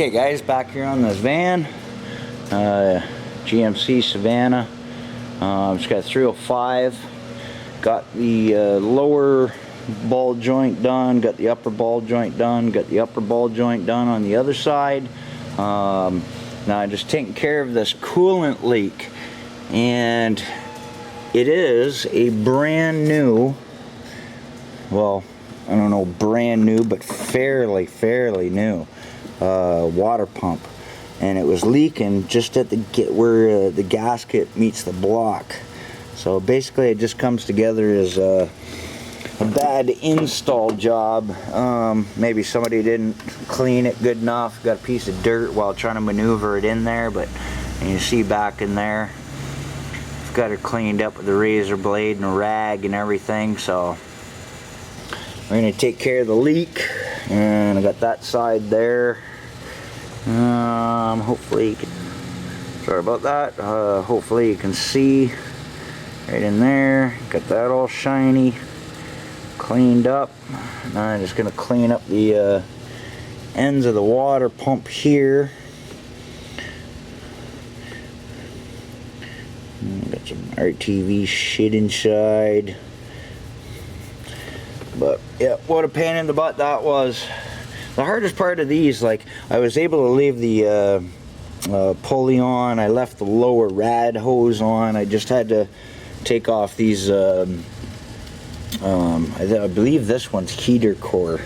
Okay guys, back here on this van, GMC Savannah. It's got 305, got the lower ball joint done, got the upper ball joint done, got the upper ball joint done on the other side. Now I'm just taking care of this coolant leak, and it is a brand new, well, I don't know brand new, but fairly new water pump, and it was leaking just at the where the gasket meets the block. So basically it just comes together as a bad install job. Maybe somebody didn't clean it good enough, got a piece of dirt while trying to maneuver it in there, but and you see back in there, I've got it cleaned up with a razor blade and a rag and everything. So we're going to take care of the leak, and I got that side there. Hopefully you can, sorry about that, hopefully you can see right in there. Got that all shiny, cleaned up. Now I'm just going to clean up the ends of the water pump here. Got some RTV shit inside. But yeah, what a pain in the butt that was. The hardest part of these, like, I was able to leave the pulley on. I left the lower rad hose on. I just had to take off these, I believe this one's heater core.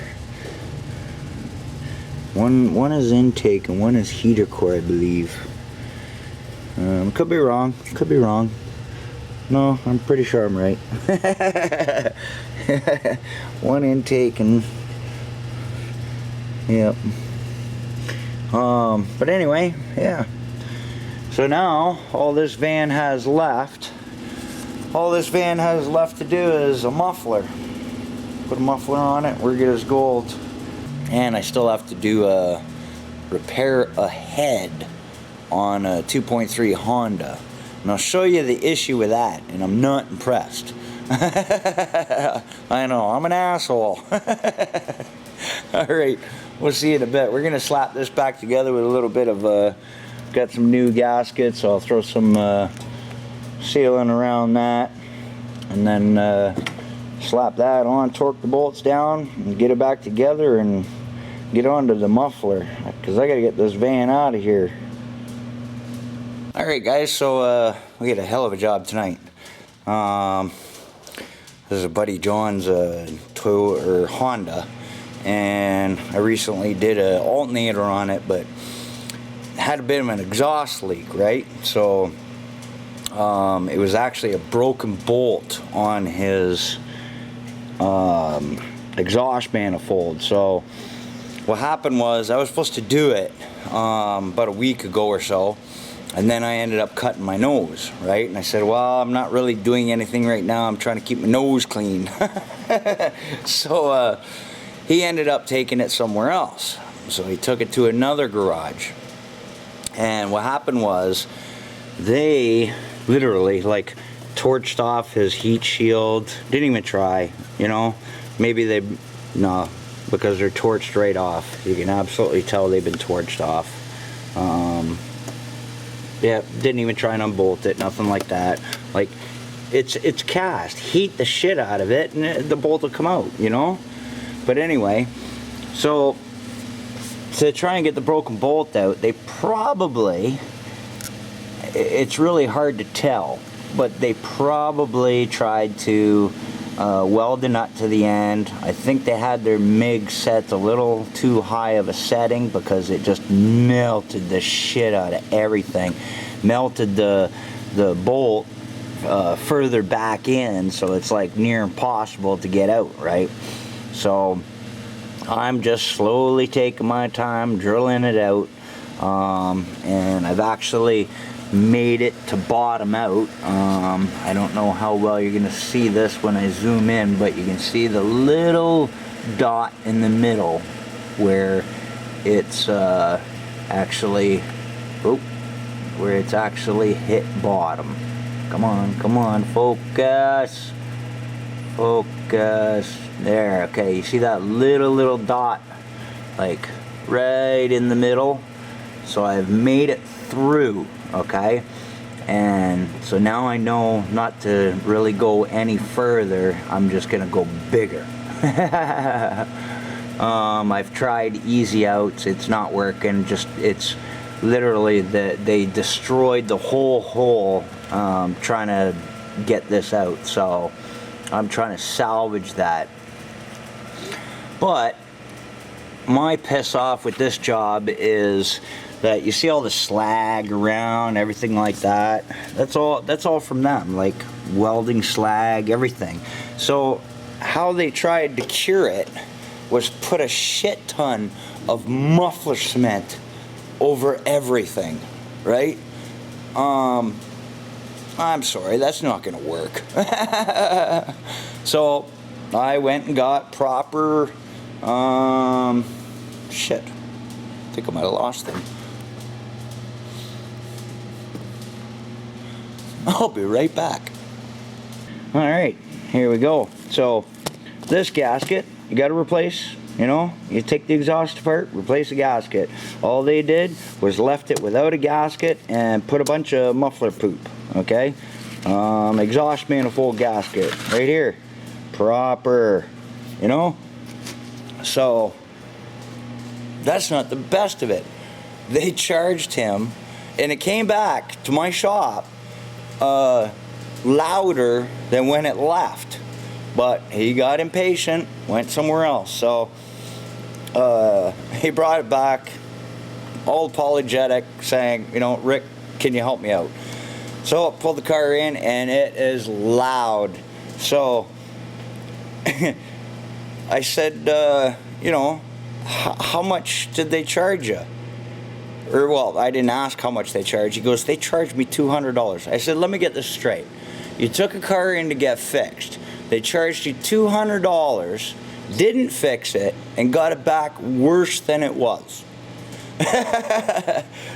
One is intake and one is heater core, I believe. Could be wrong. Could be wrong. No, I'm pretty sure I'm right. One intake and yep. But anyway, yeah. So now all this van has left to do is a muffler. Put a muffler on it, we're good as gold. And I still have to do a repair a head on a 2.3 Honda. And I'll show you the issue with that, and I'm not impressed. I know, I'm an asshole. Alright, we'll see you in a bit. We're going to slap this back together with a little bit of, got some new gaskets, so I'll throw some sealant around that. And then slap that on, torque the bolts down, and get it back together and get onto the muffler. Because I got to get this van out of here. Alright guys, so we had a hell of a job tonight. This is a buddy John's Toyota or Honda, and I recently did an alternator on it, but had a bit of an exhaust leak, right? So it was actually a broken bolt on his exhaust manifold. So what happened was I was supposed to do it about a week ago or so. And then I ended up cutting my nose, right? And I said, well, I'm not really doing anything right now. I'm trying to keep my nose clean. So he ended up taking it somewhere else. So he took it to another garage. And what happened was they literally like torched off his heat shield. Didn't even try, you know. Maybe they, no, because they're torched right off. You can absolutely tell they've been torched off. Yeah, didn't even try and unbolt it, nothing like that. Like, it's cast. Heat the shit out of it, and the bolt will come out, you know? But anyway, so to try and get the broken bolt out, they probably, it's really hard to tell, but they probably tried to weld the nut to the end. I think they had their MIG set a little too high of a setting because it just melted the shit out of everything. Melted the bolt further back in, so it's like near impossible to get out, right? So I'm just slowly taking my time drilling it out, and I've actually made it to bottom out. I don't know how well you're gonna see this when I zoom in, but you can see the little dot in the middle where it's actually hit bottom. Come on, focus, there. Okay, you see that little dot like right in the middle. So I've made it through, okay? And so now I know not to really go any further. I'm just gonna go bigger. I've tried easy outs, it's not working. It's literally they destroyed the whole hole trying to get this out. So I'm trying to salvage that. But my piss off with this job is that you see all the slag around, everything like that. That's all from them, like welding slag, everything. So how they tried to cure it was put a shit ton of muffler cement over everything, right? I'm sorry, that's not gonna work. So I went and got proper shit. I think I might have lost them. I'll be right back. Alright, here we go. So this gasket you got to replace. You know, you take the exhaust apart, replace the gasket. All they did was left it without a gasket and put a bunch of muffler poop. Okay, exhaust manifold gasket right here, proper. You know, so that's not the best of it. They charged him, and it came back to my shop louder than when it left. But he got impatient, went somewhere else. So he brought it back, all apologetic, saying, you know, Rick, can you help me out? So I pulled the car in, and it is loud. So I said, you know, how much did they charge you? Or, well, I didn't ask how much they charged. He goes, they charged me $200. I said, let me get this straight. You took a car in to get fixed. They charged you $200, didn't fix it, and got it back worse than it was.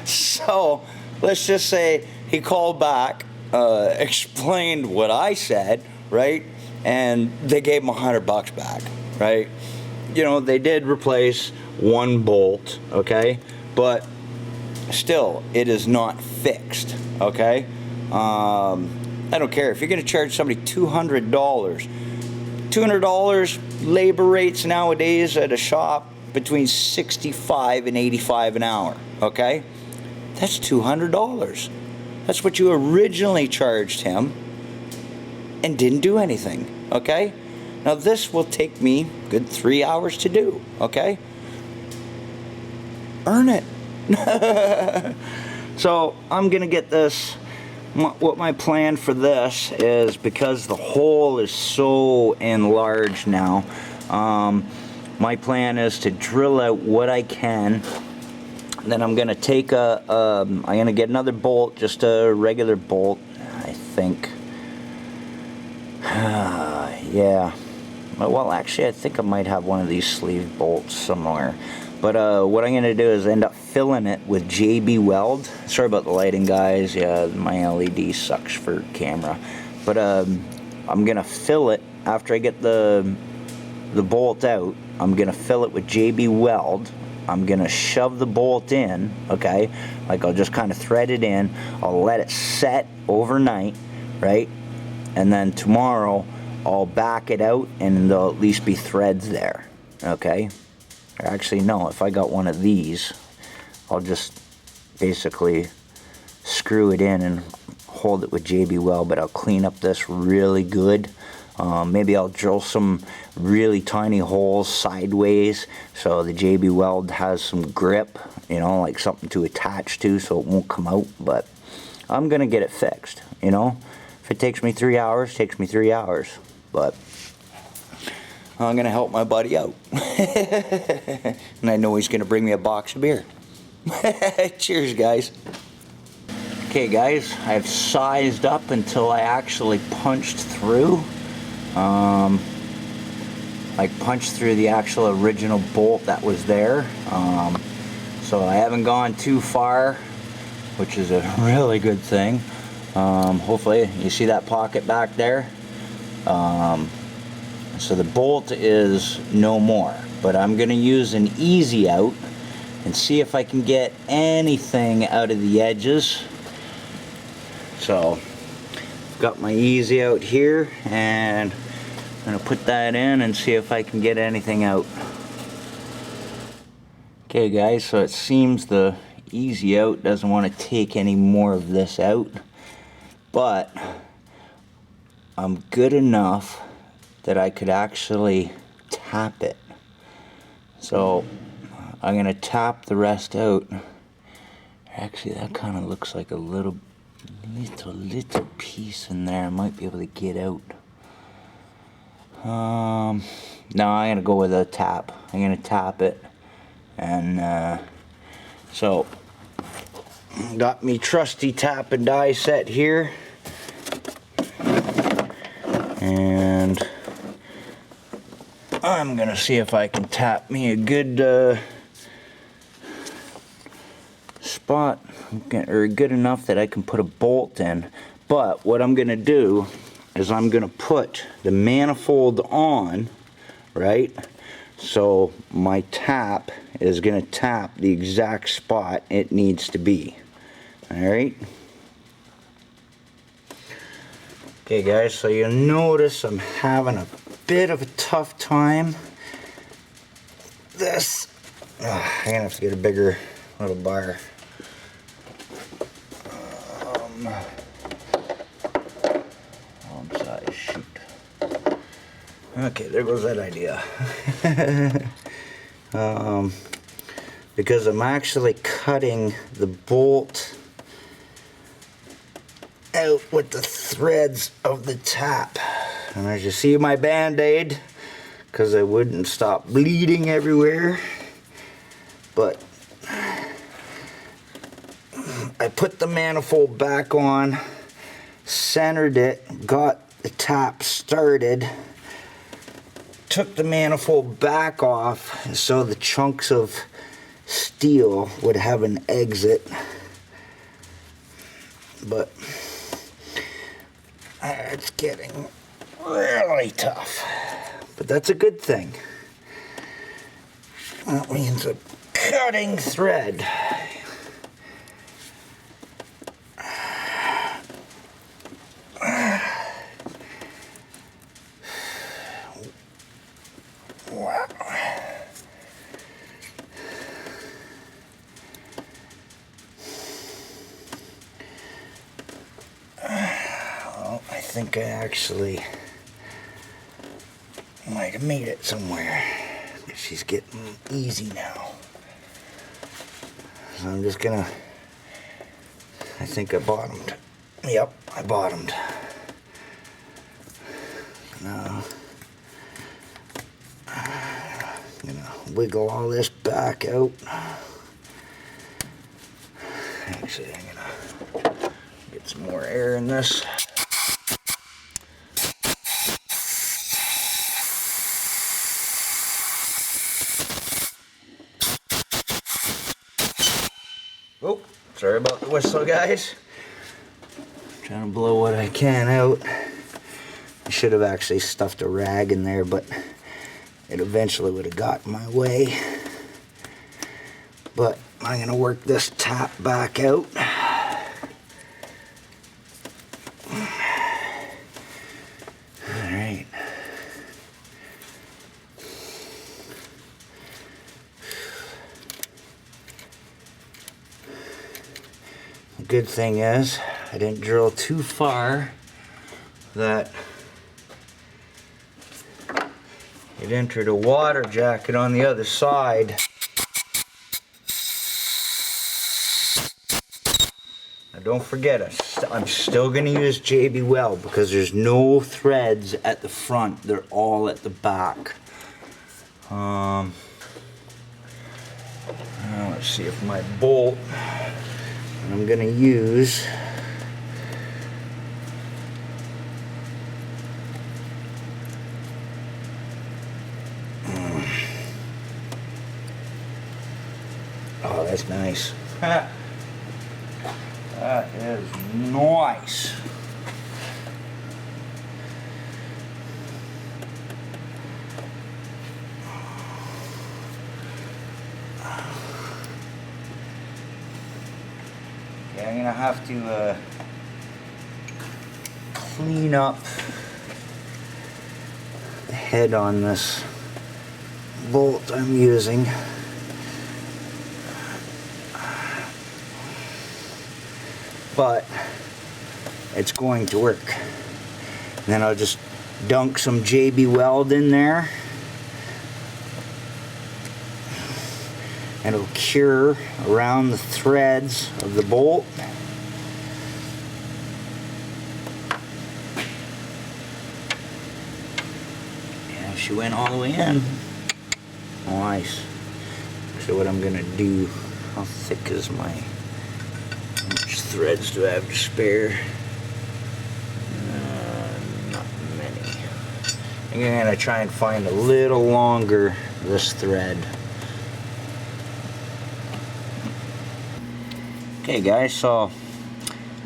So let's just say he called back, explained what I said, right? And they gave him $100 back, right? You know, they did replace one bolt, okay? But still, it is not fixed, okay? I don't care if you're going to charge somebody $200. $200 labor rates nowadays at a shop between $65 and $85 an hour. Okay, that's $200. That's what you originally charged him, and didn't do anything. Okay, now this will take me a good 3 hours to do. Okay, earn it. So I'm gonna get this. What my plan for this is, because the hole is so enlarged now, my plan is to drill out what I can. Then I'm gonna take I'm gonna get another bolt, just a regular bolt, I think. Yeah. Well, actually, I think I might have one of these sleeve bolts somewhere. But what I'm going to do is end up filling it with JB Weld. Sorry about the lighting, guys. Yeah, my LED sucks for camera. But I'm going to fill it after I get the bolt out. I'm going to fill it with JB Weld. I'm going to shove the bolt in, okay? Like, I'll just kind of thread it in. I'll let it set overnight, right? And then tomorrow, I'll back it out, and there'll at least be threads there, okay? Actually, no, if I got one of these, I'll just basically screw it in and hold it with JB Weld, but I'll clean up this really good. Maybe I'll drill some really tiny holes sideways so the JB Weld has some grip, you know, like something to attach to so it won't come out. But I'm going to get it fixed, you know. If it takes me 3 hours, it takes me 3 hours. But I'm going to help my buddy out. And I know he's going to bring me a box of beer. Cheers, guys. Okay, guys, I've sized up until I actually punched through. I punched through the actual original bolt that was there. So I haven't gone too far, which is a really good thing. Hopefully, you see that pocket back there? So the bolt is no more, but I'm going to use an easy out and see if I can get anything out of the edges. So, got my easy out here, and I'm gonna put that in and see if I can get anything out. Okay guys, so it seems the easy out doesn't want to take any more of this out, but I'm good enough that I could actually tap it. So I'm gonna tap the rest out. Actually, that kind of looks like a little piece in there I might be able to get out. No, I'm gonna go with a tap. I'm gonna tap it, and so got me trusty tap and die set here, and I'm gonna see if I can tap me a good spot, or good enough that I can put a bolt in. But what I'm gonna do is I'm gonna put the manifold on, right? So my tap is gonna tap the exact spot it needs to be. Alright? Okay guys, so you'll notice I'm having a bit of a tough time. This, I'm gonna have to get a bigger little bar. Wrong size, shoot. Okay, there goes that idea. Because I'm actually cutting the bolt out with the threads of the tap. And as you see my band-aid, because I wouldn't stop bleeding everywhere, but I put the manifold back on, centered it, got the tap started, took the manifold back off so the chunks of steel would have an exit. But it's getting really tough. But that's a good thing. That means a cutting thread. Wow. Well, I think I actually might have made it somewhere. She's getting easy now. So I'm just gonna, I think I bottomed. Yep, I bottomed. Now, I'm gonna wiggle all this back out. Actually, I'm gonna get some more air in this. Oh, sorry about the whistle, guys. Trying to blow what I can out. I should have actually stuffed a rag in there, but it eventually would have gotten my way. But I'm gonna work this tap back out. Alright. The good thing is, I didn't drill too far that it entered a water jacket on the other side. Now don't forget, I'm still going to use JB Weld because there's no threads at the front. They're all at the back. Now let's see if my bolt I'm going to use oh, that's nice. That is nice. Okay, I'm gonna have to clean up the head on this bolt I'm using. But it's going to work. And then I'll just dunk some JB Weld in there. And it'll cure around the threads of the bolt. Yeah, she went all the way in. Nice. So what I'm gonna do, how thick is my, how much threads do I have to spare? Not many. I'm gonna try and find a little longer this thread. Okay guys, so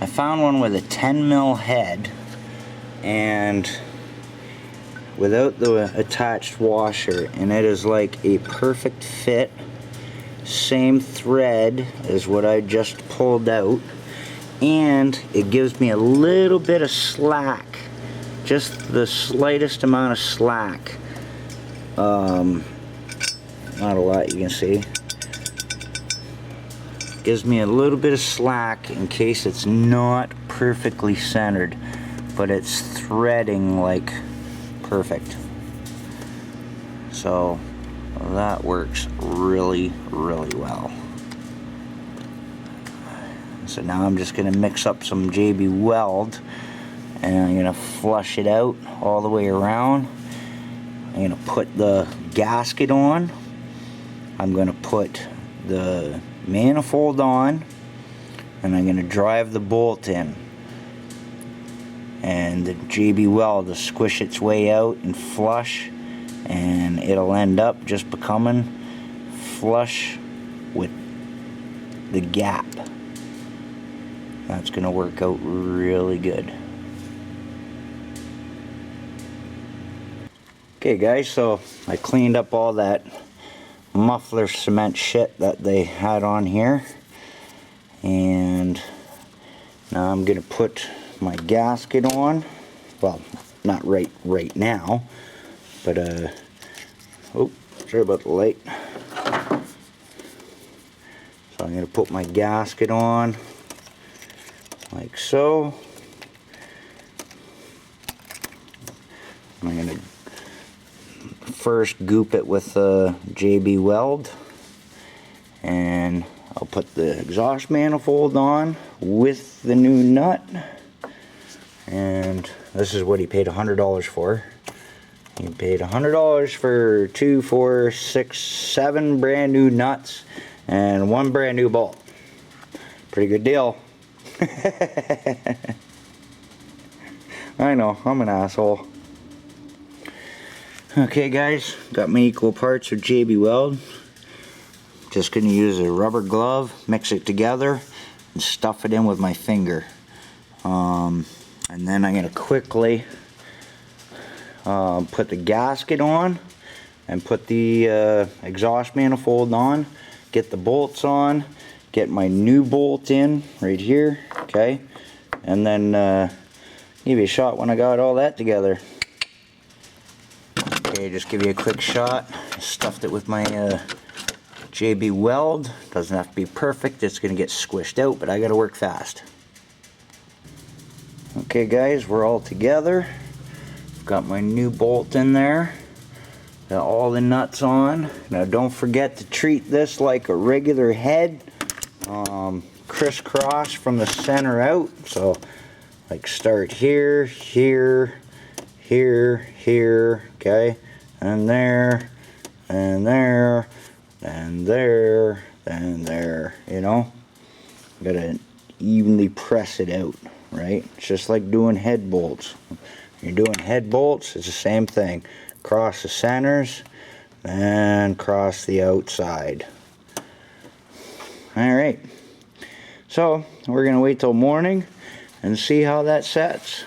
I found one with a 10 mil head and without the attached washer, and it is like a perfect fit. Same thread as what I just pulled out, and it gives me a little bit of slack, just the slightest amount of slack. Not a lot, you can see. Gives me a little bit of slack in case it's not perfectly centered, but it's threading like perfect. So that works really, really well. So now I'm just going to mix up some JB Weld, and I'm going to flush it out all the way around. I'm going to put the gasket on. I'm going to put the manifold on, and I'm going to drive the bolt in, and the JB Weld will squish its way out and flush, and it'll end up just becoming flush with the gap. That's going to work out really good. Okay guys, so I cleaned up all that muffler cement shit that they had on here, and now I'm gonna put my gasket on. Well, not right now, but oh, sorry about the light. So I'm gonna put my gasket on like so. I'm gonna first goop it with JB Weld, and I'll put the exhaust manifold on with the new nut, and this is what he paid $100 for. He paid $100 for 2, 4, 6, 7 brand new nuts and 1 brand new bolt. Pretty good deal. I know, I'm an asshole. Okay guys, got my equal parts of JB Weld. Just going to use a rubber glove, mix it together, and stuff it in with my finger. And then I'm going to quickly put the gasket on and put the exhaust manifold on, get the bolts on, get my new bolt in right here, okay, and then give you a shot when I got all that together. Okay, just give you a quick shot. Stuffed it with my JB Weld. Doesn't have to be perfect, it's going to get squished out, but I got to work fast. Okay guys, we're all together. Got my new bolt in there. Got all the nuts on. Now don't forget to treat this like a regular head. Crisscross from the center out. So like start here, here, here, here, okay, and there, and there, and there, and there, you know. Gotta evenly press it out, right? It's just like doing head bolts. You're doing head bolts, it's the same thing. Cross the centers and cross the outside. Alright, so we're gonna wait till morning and see how that sets.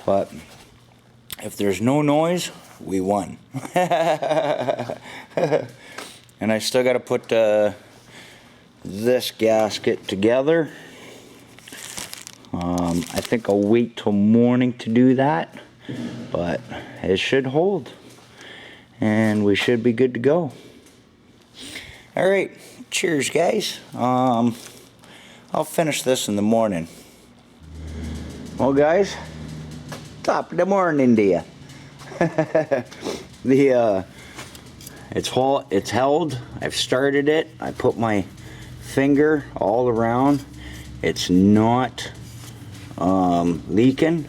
But if there's no noise, we won. And I still got to put this gasket together. I think I'll wait till morning to do that, but it should hold and we should be good to go. All right, cheers guys. I'll finish this in the morning. Well guys, top of the morning to you. It's held. I've started it. I put my finger all around. It's not leaking.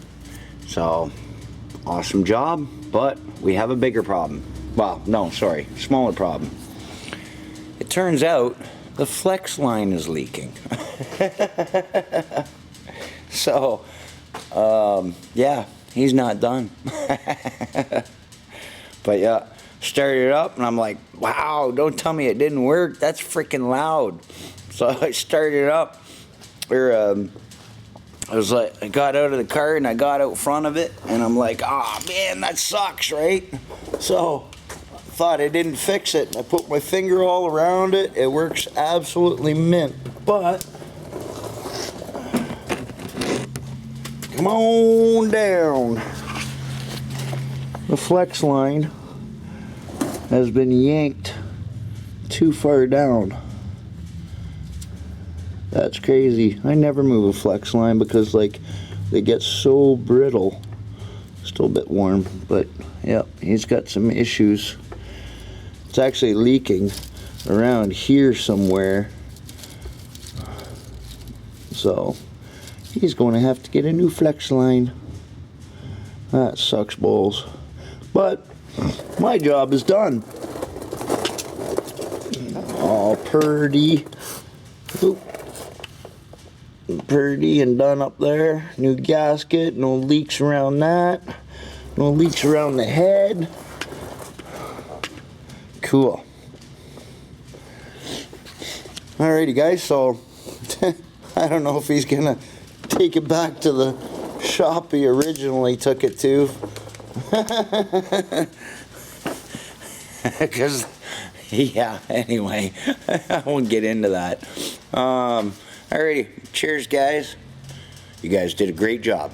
So awesome job, but we have a bigger problem. Well, no, sorry, smaller problem. It turns out the flex line is leaking. So yeah, he's not done. But yeah, started it up and I'm like, wow, don't tell me it didn't work. That's freaking loud. So I started it up. I was like, I got out of the car and I got out front of it and I'm like, oh man, that sucks, right? So I thought I didn't fix it. I put my finger all around it. It works absolutely mint. But come on down. The flex line has been yanked too far down. That's crazy. I never move a flex line because like they get so brittle. Still a bit warm, but yeah, he's got some issues. It's actually leaking around here somewhere. So he's going to have to get a new flex line. That sucks balls. But my job is done. All purdy. Oop. Purdy and done up there. New gasket. No leaks around that. No leaks around the head. Cool. Alrighty guys, so I don't know if he's gonna take it back to the shop he originally took it to. Because, yeah, anyway, I won't get into that. Alrighty, cheers guys. You guys did a great job.